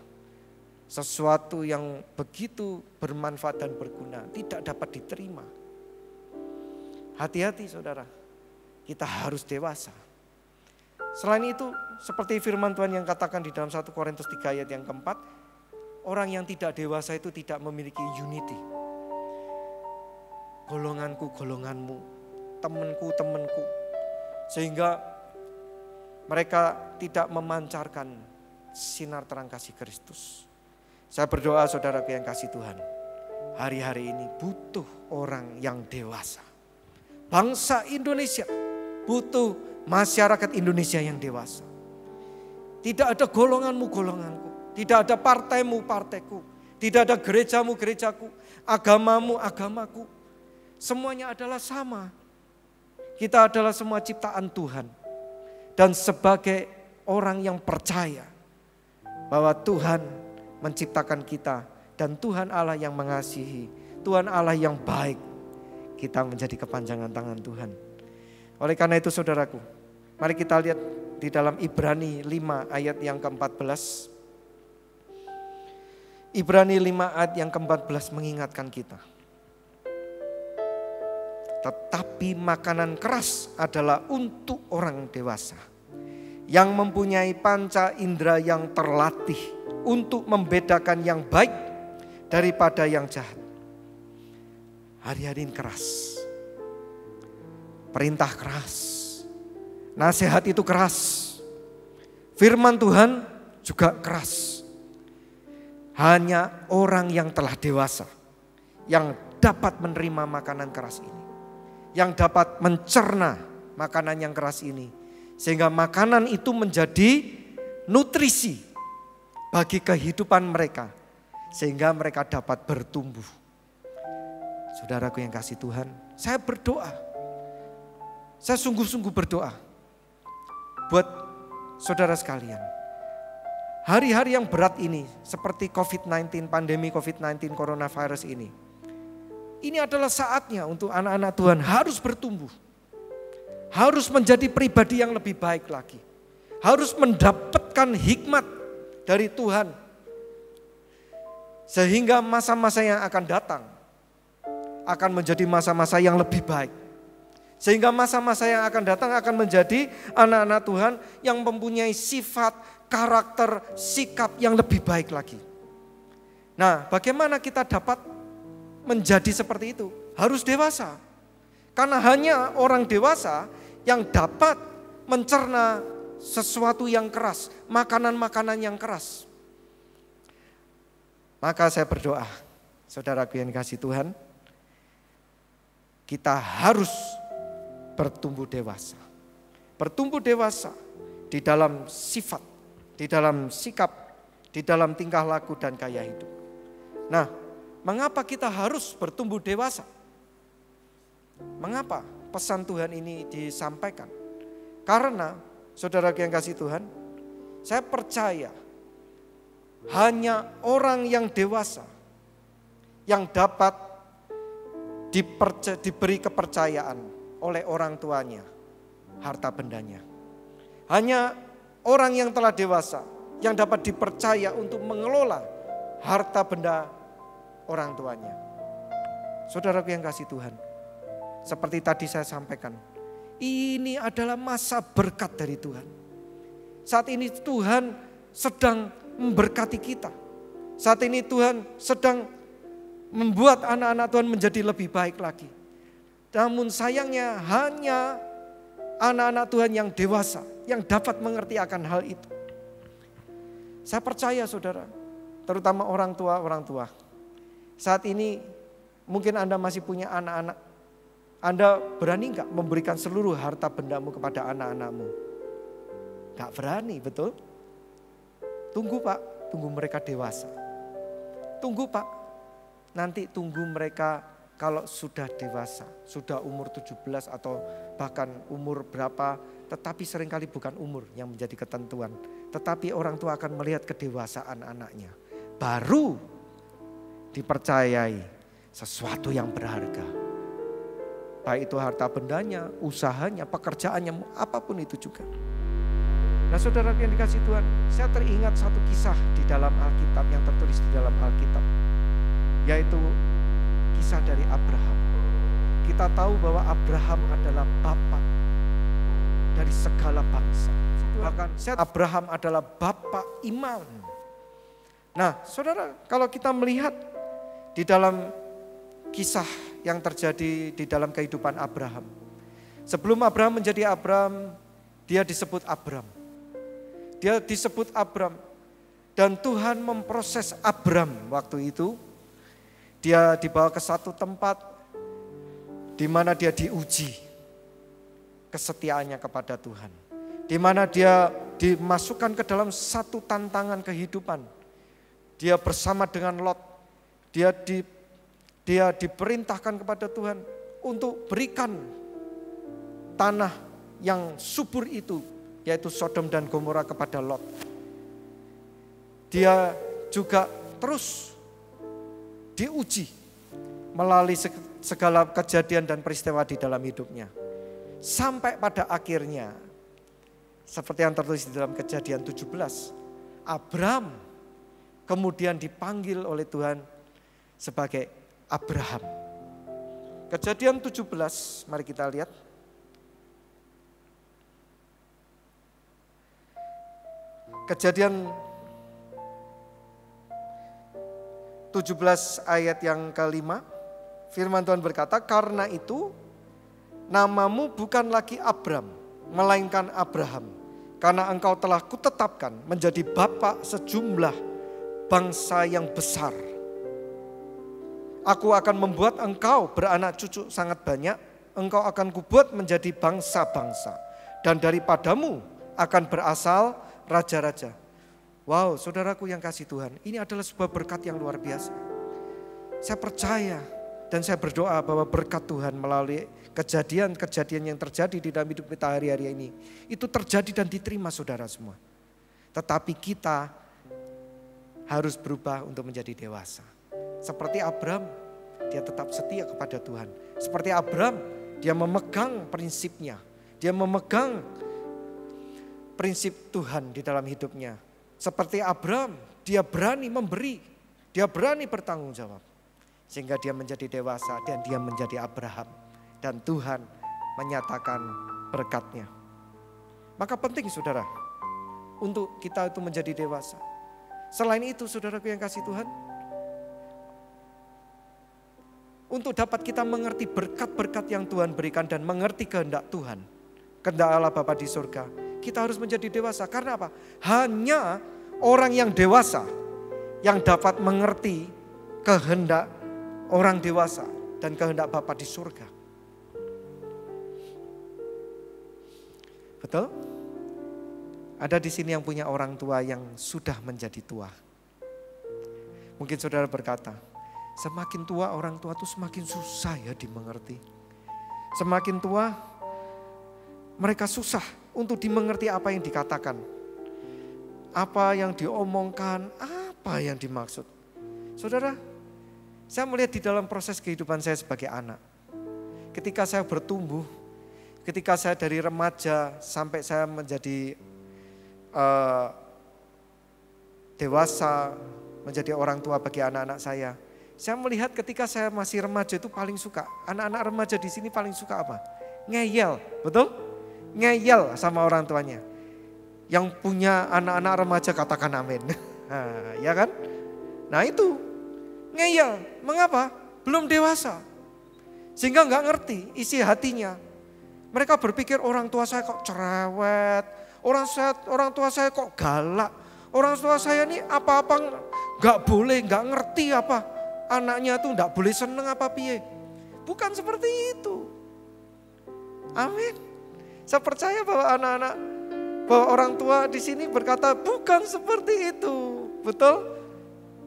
Sesuatu yang begitu bermanfaat dan berguna tidak dapat diterima. Hati-hati saudara. Kita harus dewasa. Selain itu seperti firman Tuhan yang katakan di dalam 1 Korintus 3 ayat yang keempat. Orang yang tidak dewasa itu tidak memiliki unity. Golonganku, golonganmu, temanku, temanku. Sehingga mereka tidak memancarkan sinar terang kasih Kristus. Saya berdoa saudaraku yang kasih Tuhan. Hari-hari ini butuh orang yang dewasa. Bangsa Indonesia butuh masyarakat Indonesia yang dewasa. Tidak ada golonganmu, golonganku. Tidak ada partaimu, partaiku. Tidak ada gerejamu, gerejaku. Agamamu, agamaku. Semuanya adalah sama. Kita adalah semua ciptaan Tuhan. Dan sebagai orang yang percaya bahwa Tuhan menciptakan kita. Dan Tuhan Allah yang mengasihi. Tuhan Allah yang baik. Kita menjadi kepanjangan tangan Tuhan. Oleh karena itu saudaraku, mari kita lihat di dalam Ibrani 5 ayat yang ke-14. Ibrani 5 ayat yang ke-14 mengingatkan kita. Tetapi makanan keras adalah untuk orang dewasa yang mempunyai panca indera yang terlatih untuk membedakan yang baik daripada yang jahat. Hari-hari ini keras. Perintah keras. Nasihat itu keras. Firman Tuhan juga keras. Hanya orang yang telah dewasa yang dapat menerima makanan keras ini. Yang dapat mencerna makanan yang keras ini. Sehingga makanan itu menjadi nutrisi bagi kehidupan mereka. Sehingga mereka dapat bertumbuh. Saudaraku yang kasih Tuhan, saya berdoa. Saya sungguh-sungguh berdoa buat saudara sekalian. Hari-hari yang berat ini seperti COVID-19, pandemi COVID-19 coronavirus ini. Ini adalah saatnya untuk anak-anak Tuhan harus bertumbuh. Harus menjadi pribadi yang lebih baik lagi. Harus mendapatkan hikmat dari Tuhan. Sehingga masa-masa yang akan datang akan menjadi masa-masa yang lebih baik. Sehingga masa-masa yang akan datang akan menjadi anak-anak Tuhan yang mempunyai sifat, karakter, sikap yang lebih baik lagi. Nah, bagaimana kita dapat menjadi seperti itu? Harus dewasa. Karena hanya orang dewasa yang dapat mencerna sesuatu yang keras, makanan-makanan yang keras. Maka saya berdoa, saudaraku yang dikasihi Tuhan, kita harus bertumbuh dewasa. Bertumbuh dewasa di dalam sifat, di dalam sikap, di dalam tingkah laku dan gaya hidup. Nah, mengapa kita harus bertumbuh dewasa? Mengapa pesan Tuhan ini disampaikan? Karena, saudara yang kasih Tuhan, saya percaya hanya orang yang dewasa yang dapat diberi kepercayaan oleh orang tuanya, harta bendanya. Hanya orang yang telah dewasa yang dapat dipercaya untuk mengelola harta benda orang tuanya. Saudaraku yang kasih Tuhan, seperti tadi saya sampaikan, ini adalah masa berkat dari Tuhan. Saat ini Tuhan sedang memberkati kita. Saat ini Tuhan sedang membuat anak-anak Tuhan menjadi lebih baik lagi. Namun sayangnya hanya anak-anak Tuhan yang dewasa yang dapat mengerti akan hal itu. Saya percaya saudara, terutama orang tua. Saat ini mungkin Anda masih punya anak-anak. Anda berani enggak memberikan seluruh harta bendamu kepada anak-anakmu? Enggak berani, betul? Tunggu Pak, tunggu mereka dewasa. Tunggu Pak, nanti tunggu mereka kalau sudah dewasa, sudah umur 17 atau bahkan umur berapa, tetapi seringkali bukan umur yang menjadi ketentuan. Tetapi orang tua akan melihat kedewasaan anaknya. Baru dipercayai sesuatu yang berharga. Baik itu harta bendanya, usahanya, pekerjaannya, apapun itu juga. Nah saudara yang dikasih Tuhan, saya teringat satu kisah di dalam Alkitab yang tertulis di dalam Alkitab. Yaitu kisah dari Abraham. Kita tahu bahwa Abraham adalah bapak dari segala bangsa. Bahkan Abraham adalah bapak iman. Nah saudara, kalau kita melihat di dalam kisah yang terjadi di dalam kehidupan Abraham. Sebelum Abraham menjadi Abram, dia disebut Abram. Dia disebut Abram. Dan Tuhan memproses Abram waktu itu. Dia dibawa ke satu tempat di mana dia diuji kesetiaannya kepada Tuhan. Di mana dia dimasukkan ke dalam satu tantangan kehidupan. Dia bersama dengan Lot. Dia diperintahkan kepada Tuhan untuk berikan tanah yang subur itu, yaitu Sodom dan Gomora kepada Lot. Dia juga terus diuji melalui segala kejadian dan peristiwa di dalam hidupnya. Sampai pada akhirnya, seperti yang tertulis di dalam Kejadian 17, Abram kemudian dipanggil oleh Tuhan sebagai Abraham. Kejadian 17, mari kita lihat. Kejadian 17 ayat yang kelima, firman Tuhan berkata, karena itu namamu bukan lagi Abram, melainkan Abraham. Karena engkau telah kutetapkan menjadi bapa sejumlah bangsa yang besar. Aku akan membuat engkau beranak cucu sangat banyak. Engkau akan kubuat menjadi bangsa-bangsa. Dan daripadamu akan berasal raja-raja. Wow, saudaraku yang kasih Tuhan, ini adalah sebuah berkat yang luar biasa. Saya percaya dan saya berdoa bahwa berkat Tuhan melalui kejadian-kejadian yang terjadi di dalam hidup kita hari-hari ini, itu terjadi dan diterima saudara semua. Tetapi kita harus berubah untuk menjadi dewasa. Seperti Abram, dia tetap setia kepada Tuhan. Seperti Abram, dia memegang prinsipnya. Dia memegang prinsip Tuhan di dalam hidupnya. Seperti Abram, dia berani memberi. Dia berani bertanggung jawab. Sehingga dia menjadi dewasa dan dia menjadi Abraham. Dan Tuhan menyatakan berkatnya. Maka penting saudara, untuk kita itu menjadi dewasa. Selain itu saudaraku yang kasih Tuhan, untuk dapat kita mengerti berkat-berkat yang Tuhan berikan dan mengerti kehendak Tuhan, kehendak Allah Bapa di surga, kita harus menjadi dewasa. Karena apa? Hanya orang yang dewasa yang dapat mengerti kehendak orang dewasa dan kehendak Bapa di surga. Betul? Ada di sini yang punya orang tua yang sudah menjadi tua. Mungkin saudara berkata, semakin tua orang tua itu semakin susah ya dimengerti. Semakin tua mereka susah untuk dimengerti apa yang dikatakan. Apa yang diomongkan, apa yang dimaksud. Saudara, saya melihat di dalam proses kehidupan saya sebagai anak. Ketika saya bertumbuh, ketika saya dari remaja sampai saya menjadi dewasa, menjadi orang tua bagi anak-anak saya. Saya melihat ketika saya masih remaja itu paling suka, anak-anak remaja di sini paling suka apa? Ngeyel, betul? Ngeyel sama orang tuanya. Yang punya anak-anak remaja katakan amin. Ya kan? Nah itu, ngeyel. Mengapa? Belum dewasa. Sehingga nggak ngerti isi hatinya. Mereka berpikir orang tua saya kok cerewet, orang tua saya kok galak, orang tua saya ini apa-apa nggak boleh, nggak ngerti apa. Anaknya tuh nggak boleh seneng apa piye. Bukan seperti itu. Amin. Saya percaya bahwa bahwa orang tua di sini berkata bukan seperti itu. Betul?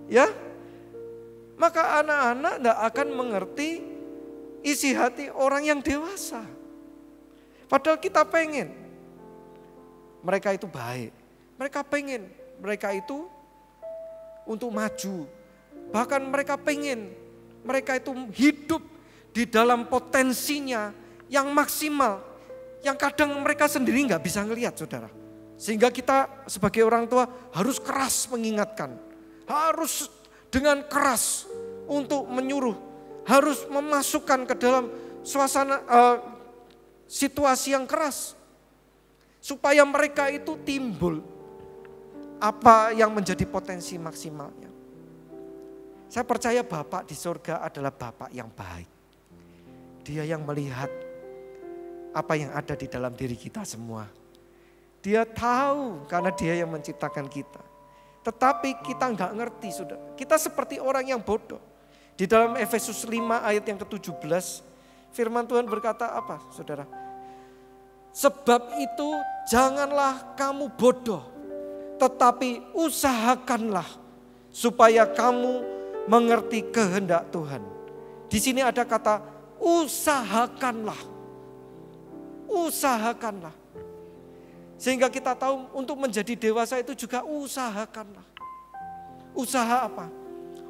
Ya? Maka anak-anak nggak akan mengerti isi hati orang yang dewasa. Padahal kita pengen mereka itu baik. Mereka pengen mereka itu untuk maju. Bahkan mereka pengen mereka itu hidup di dalam potensinya yang maksimal. Yang kadang mereka sendiri nggak bisa ngelihat saudara. Sehingga kita sebagai orang tua harus keras mengingatkan. Harus dengan keras untuk menyuruh. Harus memasukkan ke dalam suasana situasi yang keras. Supaya mereka itu timbul apa yang menjadi potensi maksimalnya. Saya percaya Bapak di surga adalah Bapak yang baik. Dia yang melihat apa yang ada di dalam diri kita semua. Dia tahu karena dia yang menciptakan kita. Tetapi kita nggak ngerti saudara. Kita seperti orang yang bodoh. Di dalam Efesus 5 ayat yang ke-17 firman Tuhan berkata apa saudara? Sebab itu janganlah kamu bodoh, tetapi usahakanlah supaya kamu mengerti kehendak Tuhan. Di sini ada kata usahakanlah. Usahakanlah. Sehingga kita tahu untuk menjadi dewasa itu juga usahakanlah. Usaha apa?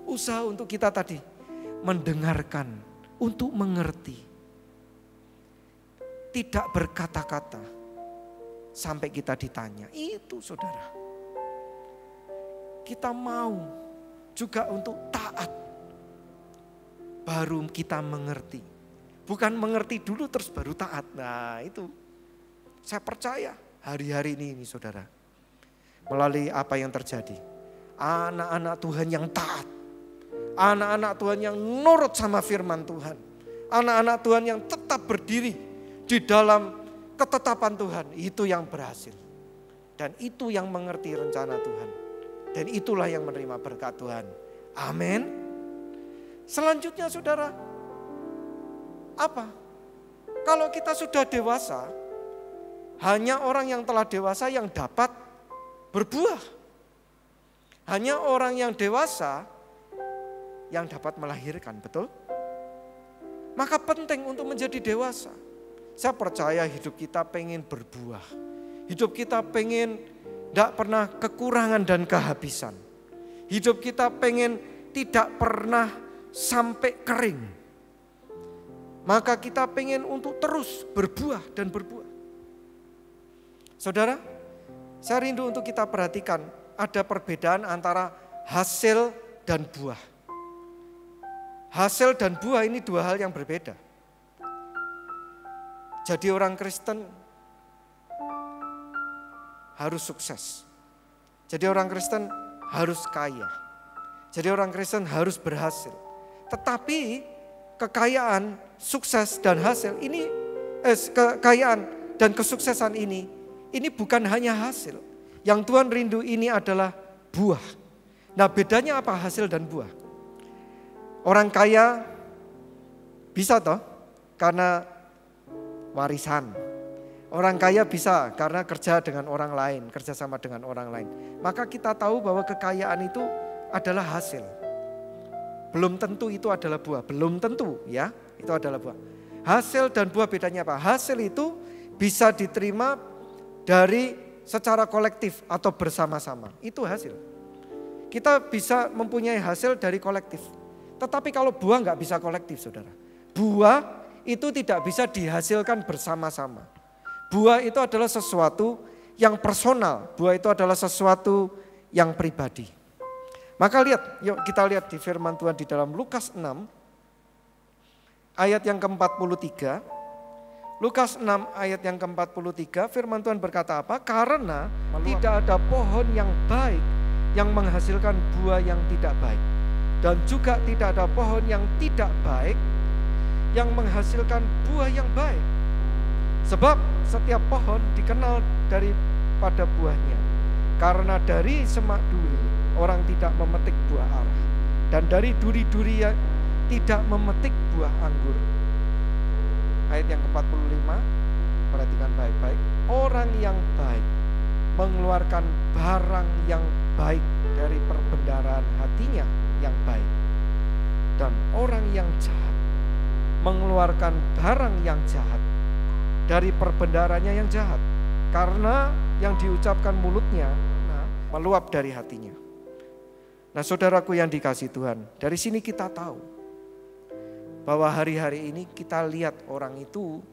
Usaha untuk kita tadi mendengarkan, untuk mengerti. Tidak berkata-kata sampai kita ditanya. Itu saudara. Kita mau juga untuk taat. Baru kita mengerti. Bukan mengerti dulu terus baru taat. Nah itu. Saya percaya hari-hari ini saudara. Melalui apa yang terjadi. Anak-anak Tuhan yang taat. Anak-anak Tuhan yang nurut sama firman Tuhan. Anak-anak Tuhan yang tetap berdiri di dalam ketetapan Tuhan. Itu yang berhasil. Dan itu yang mengerti rencana Tuhan. Dan itulah yang menerima berkat Tuhan. Amin. Selanjutnya saudara, apa? Kalau kita sudah dewasa, hanya orang yang telah dewasa yang dapat berbuah. Hanya orang yang dewasa yang dapat melahirkan, betul? Maka penting untuk menjadi dewasa. Saya percaya hidup kita pengen berbuah. Hidup kita pengen tidak pernah kekurangan dan kehabisan. Hidup kita pengen tidak pernah sampai kering. Maka kita pengen untuk terus berbuah dan berbuah. Saudara, saya rindu untuk kita perhatikan ada perbedaan antara hasil dan buah. Hasil dan buah ini dua hal yang berbeda. Jadi orang Kristen harus sukses. Jadi orang Kristen harus kaya. Jadi orang Kristen harus berhasil. Tetapi kekayaan, sukses dan hasil ini, kekayaan dan kesuksesan ini bukan hanya hasil. Yang Tuhan rindu ini adalah buah. Nah, bedanya apa hasil dan buah? Orang kaya bisa toh karena warisan. Orang kaya bisa karena kerja dengan orang lain, kerjasama dengan orang lain. Maka kita tahu bahwa kekayaan itu adalah hasil. Belum tentu itu adalah buah, belum tentu ya, itu adalah buah. Hasil dan buah bedanya apa? Hasil itu bisa diterima dari secara kolektif atau bersama-sama, itu hasil. Kita bisa mempunyai hasil dari kolektif. Tetapi kalau buah nggak bisa kolektif, saudara. Buah itu tidak bisa dihasilkan bersama-sama. Buah itu adalah sesuatu yang personal. Buah itu adalah sesuatu yang pribadi. Maka yuk kita lihat di firman Tuhan di dalam Lukas 6 ayat yang ke-43. Lukas 6 ayat yang ke-43 firman Tuhan berkata apa? Karena tidak ada pohon yang baik yang menghasilkan buah yang tidak baik. Dan juga tidak ada pohon yang tidak baik yang menghasilkan buah yang baik. Sebab setiap pohon dikenal daripada buahnya. Karena dari semak duri orang tidak memetik buah ara. Dan dari duri-duri tidak memetik buah anggur. Ayat yang ke-45, perhatikan baik-baik. Orang yang baik mengeluarkan barang yang baik dari perbendaharaan hatinya yang baik. Dan orang yang jahat mengeluarkan barang yang jahat dari perbendaharanya yang jahat. Karena yang diucapkan mulutnya meluap dari hatinya. Nah, saudaraku yang dikasihi Tuhan, dari sini kita tahu bahwa hari-hari ini kita lihat orang itu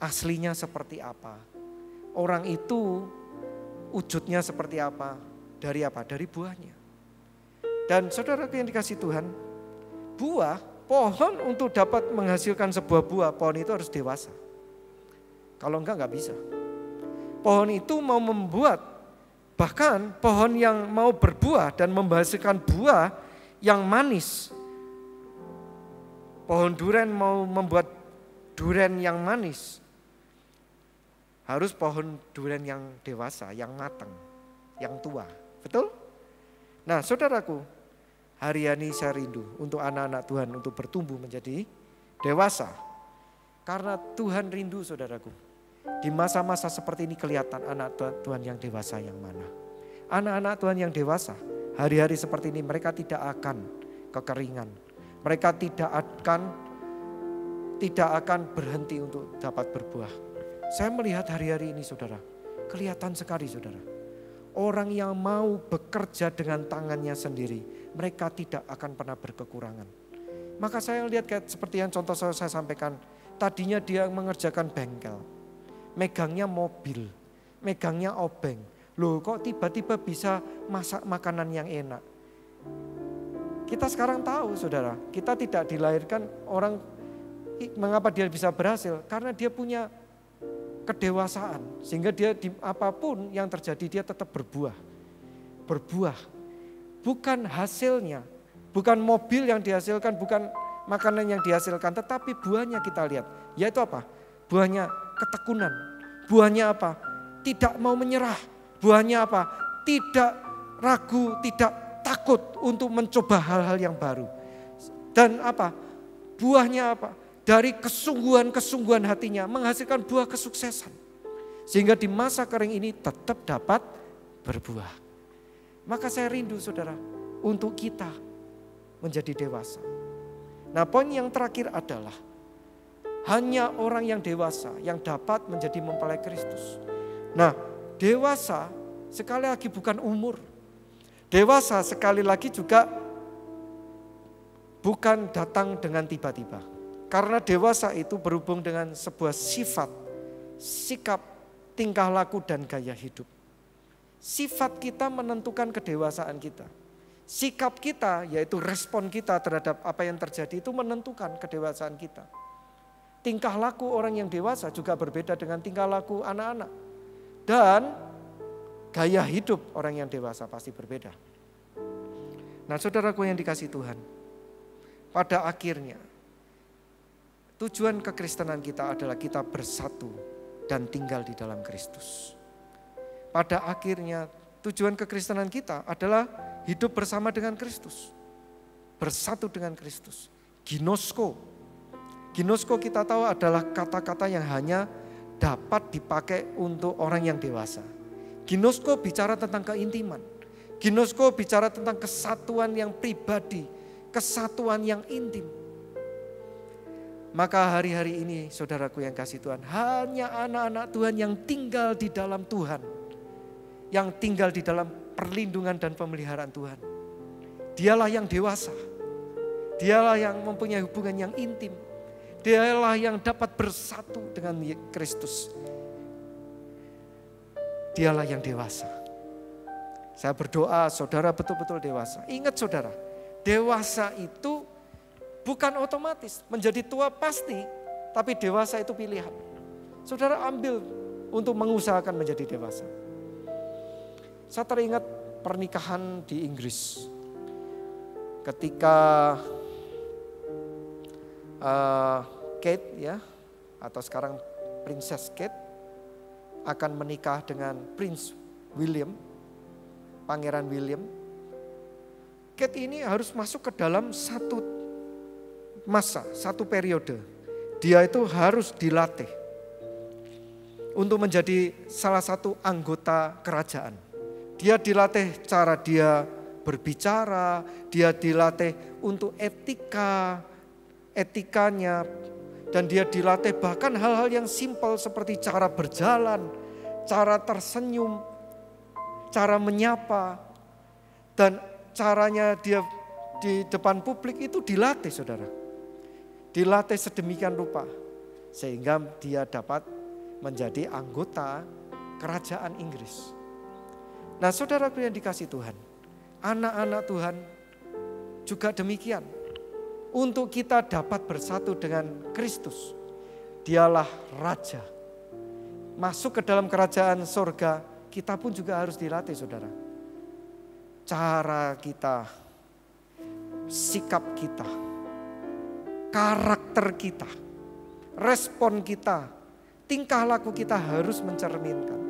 aslinya seperti apa. Orang itu wujudnya seperti apa. Dari apa? Dari buahnya. Dan saudaraku yang dikasihi Tuhan, buah, pohon untuk dapat menghasilkan sebuah buah, pohon itu harus dewasa. Kalau enggak bisa. Pohon itu mau membuat, bahkan pohon yang mau berbuah dan menghasilkan buah yang manis. Pohon duren mau membuat duren yang manis. Harus pohon duren yang dewasa, yang matang, yang tua. Betul? Nah, saudaraku, hari ini saya rindu untuk anak-anak Tuhan untuk bertumbuh menjadi dewasa. Karena Tuhan rindu, saudaraku. Di masa-masa seperti ini kelihatan anak Tuhan yang dewasa yang mana. Anak-anak Tuhan yang dewasa, hari-hari seperti ini mereka tidak akan kekeringan. Mereka tidak akan berhenti untuk dapat berbuah. Saya melihat hari-hari ini, saudara, kelihatan sekali, saudara. Orang yang mau bekerja dengan tangannya sendiri, mereka tidak akan pernah berkekurangan. Maka saya lihat kayak seperti yang contoh saya sampaikan, tadinya dia mengerjakan bengkel, megangnya mobil, megangnya obeng. Loh, kok tiba-tiba bisa masak makanan yang enak? Kita sekarang tahu, saudara, kita tidak dilahirkan orang, mengapa dia bisa berhasil? Karena dia punya kedewasaan, sehingga dia di apapun yang terjadi dia tetap berbuah. Berbuah bukan hasilnya, bukan mobil yang dihasilkan, bukan makanan yang dihasilkan, tetapi buahnya kita lihat. Yaitu apa? Buahnya ketekunan. Buahnya apa? Tidak mau menyerah. Buahnya apa? Tidak ragu, tidak takut untuk mencoba hal-hal yang baru. Dan apa? Buahnya apa? Dari kesungguhan-kesungguhan hatinya menghasilkan buah kesuksesan. Sehingga di masa kering ini tetap dapat berbuah. Maka saya rindu saudara untuk kita menjadi dewasa. Nah, poin yang terakhir adalah hanya orang yang dewasa yang dapat menjadi mempelai Kristus. Nah, dewasa sekali lagi bukan umur. Dewasa sekali lagi juga bukan datang dengan tiba-tiba. Karena dewasa itu berhubung dengan sebuah sifat, sikap, tingkah laku dan gaya hidup. Sifat kita menentukan kedewasaan kita. Sikap kita yaitu respon kita terhadap apa yang terjadi itu menentukan kedewasaan kita. Tingkah laku orang yang dewasa juga berbeda dengan tingkah laku anak-anak. Dan gaya hidup orang yang dewasa pasti berbeda. Nah, saudaraku yang dikasihi Tuhan, pada akhirnya tujuan kekristenan kita adalah kita bersatu dan tinggal di dalam Kristus. Pada akhirnya tujuan kekristenan kita adalah hidup bersama dengan Kristus. Bersatu dengan Kristus. Ginosko. Ginosko kita tahu adalah kata-kata yang hanya dapat dipakai untuk orang yang dewasa. Ginosko bicara tentang keintiman. Ginosko bicara tentang kesatuan yang pribadi, kesatuan yang intim. Maka hari-hari ini saudaraku yang kasih Tuhan, hanya anak-anak Tuhan yang tinggal di dalam Tuhan. Yang tinggal di dalam perlindungan dan pemeliharaan Tuhan. Dialah yang dewasa. Dialah yang mempunyai hubungan yang intim. Dialah yang dapat bersatu dengan Kristus. Dialah yang dewasa. Saya berdoa saudara betul-betul dewasa. Ingat saudara, dewasa itu bukan otomatis. Menjadi tua pasti, tapi dewasa itu pilihan. Saudara ambil untuk mengusahakan menjadi dewasa. Saya teringat pernikahan di Inggris. Ketika Kate ya, atau sekarang Princess Kate akan menikah dengan Prince William, Pangeran William. Kate ini harus masuk ke dalam satu masa, satu periode. Dia itu harus dilatih untuk menjadi salah satu anggota kerajaan. Dia dilatih cara dia berbicara, dia dilatih untuk etikanya, dan dia dilatih bahkan hal-hal yang simpel seperti cara berjalan, cara tersenyum, cara menyapa, dan caranya dia di depan publik itu dilatih saudara. Dilatih sedemikian rupa sehingga dia dapat menjadi anggota kerajaan Inggris. Nah saudaraku yang dikasih Tuhan, anak-anak Tuhan juga demikian. Untuk kita dapat bersatu dengan Kristus, dialah Raja. Masuk ke dalam kerajaan surga, kita pun juga harus dilatih saudara. Cara kita, sikap kita, karakter kita, respon kita, tingkah laku kita harus mencerminkan.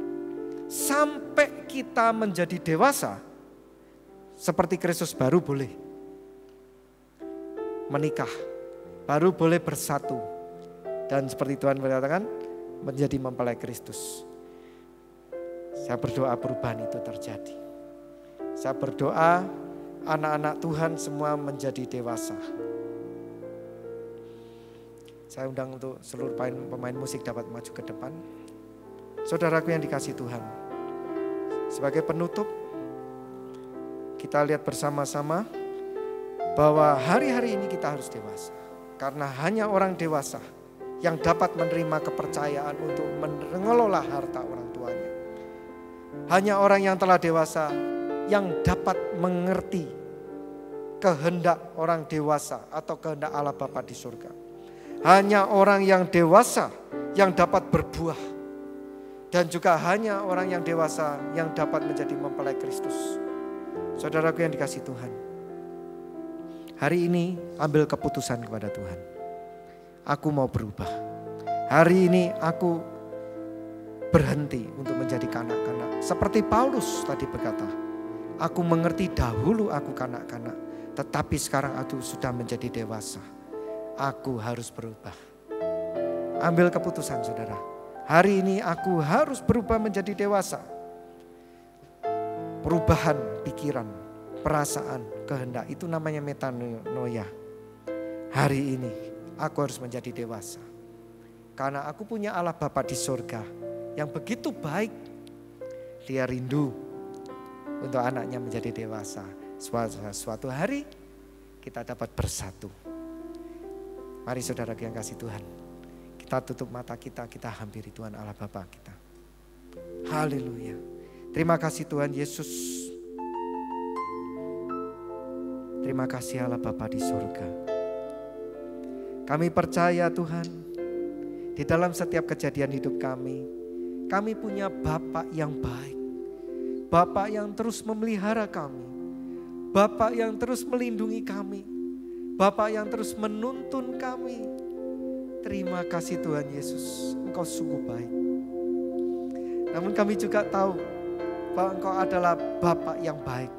Sampai kita menjadi dewasa, seperti Kristus baru boleh menikah, baru boleh bersatu. Dan seperti Tuhan berkatakan, menjadi mempelai Kristus. Saya berdoa perubahan itu terjadi. Saya berdoa anak-anak Tuhan semua menjadi dewasa. Saya undang untuk seluruh pemain musik dapat maju ke depan. Saudaraku yang dikasih Tuhan, sebagai penutup, kita lihat bersama-sama bahwa hari-hari ini kita harus dewasa. Karena hanya orang dewasa yang dapat menerima kepercayaan untuk mengelola harta orang tuanya. Hanya orang yang telah dewasa yang dapat mengerti kehendak orang dewasa atau kehendak Allah Bapa di surga. Hanya orang yang dewasa yang dapat berbuah. Dan juga hanya orang yang dewasa yang dapat menjadi mempelai Kristus. Saudaraku yang dikasih Tuhan, Hari ini ambil keputusan kepada Tuhan. Aku mau berubah. Hari ini aku berhenti untuk menjadi kanak-kanak. Seperti Paulus tadi berkata, aku mengerti dahulu aku kanak-kanak, tetapi sekarang aku sudah menjadi dewasa. Aku harus berubah. Ambil keputusan saudara. Hari ini aku harus berubah menjadi dewasa. Perubahan pikiran, perasaan, kehendak, itu namanya metanoia. Hari ini aku harus menjadi dewasa. Karena aku punya Allah Bapa di surga yang begitu baik. Dia rindu untuk anaknya menjadi dewasa. Suatu hari kita dapat bersatu. Mari saudara yang kasih Tuhan, kita tutup mata kita hampiri Tuhan Allah Bapa kita. Haleluya. Terima kasih Tuhan Yesus. Terima kasih Allah Bapa di surga. Kami percaya Tuhan, di dalam setiap kejadian hidup kami punya Bapa yang baik. Bapa yang terus memelihara kami. Bapa yang terus melindungi kami. Bapa yang terus menuntun kami. Terima kasih Tuhan Yesus, Engkau sungguh baik. Namun kami juga tahu bahwa Engkau adalah Bapa yang baik.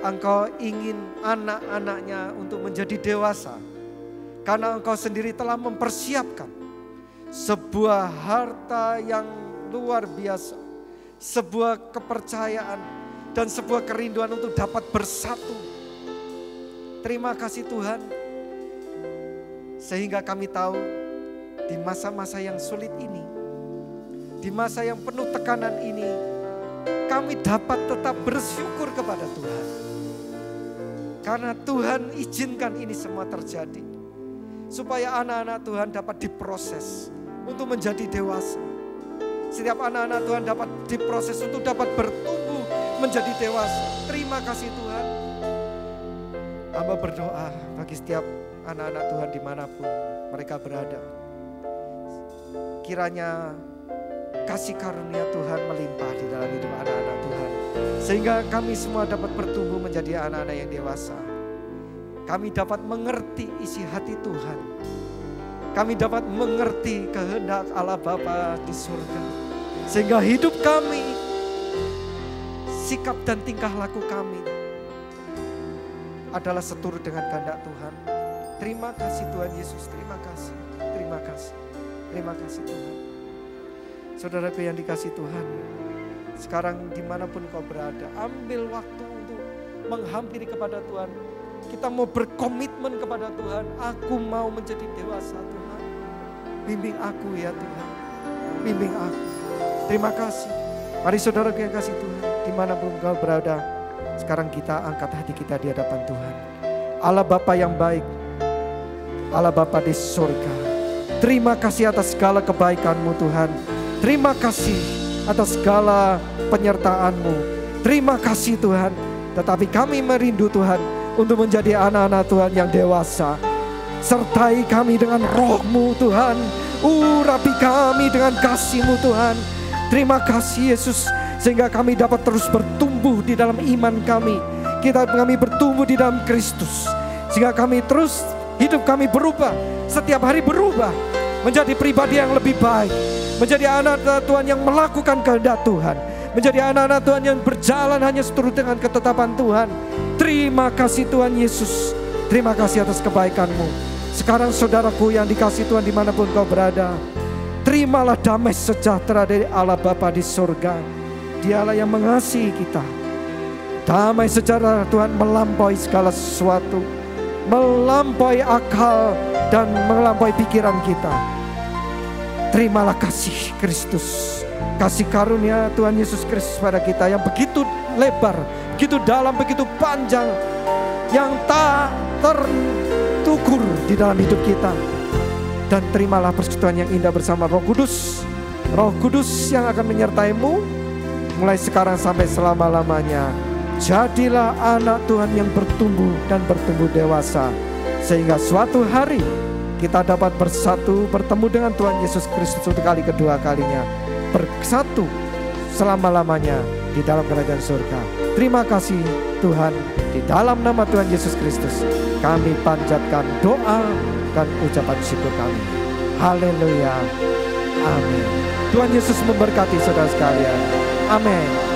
Engkau ingin anak-anaknya untuk menjadi dewasa. Karena Engkau sendiri telah mempersiapkan sebuah harta yang luar biasa. Sebuah kepercayaan dan sebuah kerinduan untuk dapat bersatu. Terima kasih Tuhan. Sehingga kami tahu di masa-masa yang sulit ini, di masa yang penuh tekanan ini, kami dapat tetap bersyukur kepada Tuhan. Karena Tuhan izinkan ini semua terjadi. Supaya anak-anak Tuhan dapat diproses untuk menjadi dewasa. Setiap anak-anak Tuhan dapat diproses untuk dapat bertumbuh menjadi dewasa. Terima kasih Tuhan. Hamba berdoa bagi setiap anak-anak Tuhan dimanapun mereka berada. Kiranya kasih karunia Tuhan melimpah di dalam hidup anak-anak Tuhan. Sehingga kami semua dapat bertumbuh menjadi anak-anak yang dewasa. Kami dapat mengerti isi hati Tuhan. Kami dapat mengerti kehendak Allah Bapa di surga. Sehingga hidup kami, sikap dan tingkah laku kami adalah seturut dengan kehendak Tuhan. Terima kasih Tuhan Yesus, terima kasih, terima kasih, terima kasih Tuhan. Saudaraku yang dikasih Tuhan, sekarang dimanapun kau berada, ambil waktu untuk menghampiri kepada Tuhan. Kita mau berkomitmen kepada Tuhan. Aku mau menjadi dewasa Tuhan. Bimbing aku ya Tuhan, bimbing aku. Terima kasih. Mari saudaraku yang kasih Tuhan, dimanapun kau berada, sekarang kita angkat hati kita di hadapan Tuhan. Allah Bapa yang baik, Allah Bapa di surga, terima kasih atas segala kebaikan-Mu Tuhan. Terima kasih atas segala penyertaan-Mu. Terima kasih Tuhan. Tetapi kami merindu Tuhan untuk menjadi anak-anak Tuhan yang dewasa. Sertai kami dengan roh-Mu Tuhan. Urapi kami dengan kasih-Mu Tuhan. Terima kasih Yesus. Sehingga kami dapat terus bertumbuh di dalam iman kami. Kami bertumbuh di dalam Kristus. Sehingga kami terus, hidup kami berubah. Setiap hari berubah. Menjadi pribadi yang lebih baik. Menjadi anak-anak Tuhan yang melakukan kehendak Tuhan. Menjadi anak-anak Tuhan yang berjalan hanya seturut dengan ketetapan Tuhan. Terima kasih Tuhan Yesus. Terima kasih atas kebaikan-Mu. Sekarang saudaraku yang dikasih Tuhan dimanapun kau berada, terimalah damai sejahtera dari Allah Bapa di surga. Dialah yang mengasihi kita. Damai sejahtera Tuhan melampaui segala sesuatu. Melampaui akal dan melampaui pikiran kita. Terimalah kasih Kristus. Kasih karunia Tuhan Yesus Kristus pada kita yang begitu lebar, begitu dalam, begitu panjang, yang tak terukur di dalam hidup kita. Dan terimalah persekutuan yang indah bersama Roh Kudus. Roh Kudus yang akan menyertai-Mu mulai sekarang sampai selama-lamanya. Jadilah anak Tuhan yang bertumbuh dan bertumbuh dewasa, sehingga suatu hari kita dapat bersatu bertemu dengan Tuhan Yesus Kristus untuk kali kedua kalinya. Bersatu selama-lamanya di dalam kerajaan surga. Terima kasih Tuhan, di dalam nama Tuhan Yesus Kristus kami panjatkan doa dan ucapan syukur kami. Haleluya. Amin. Tuhan Yesus memberkati saudara sekalian. Amin.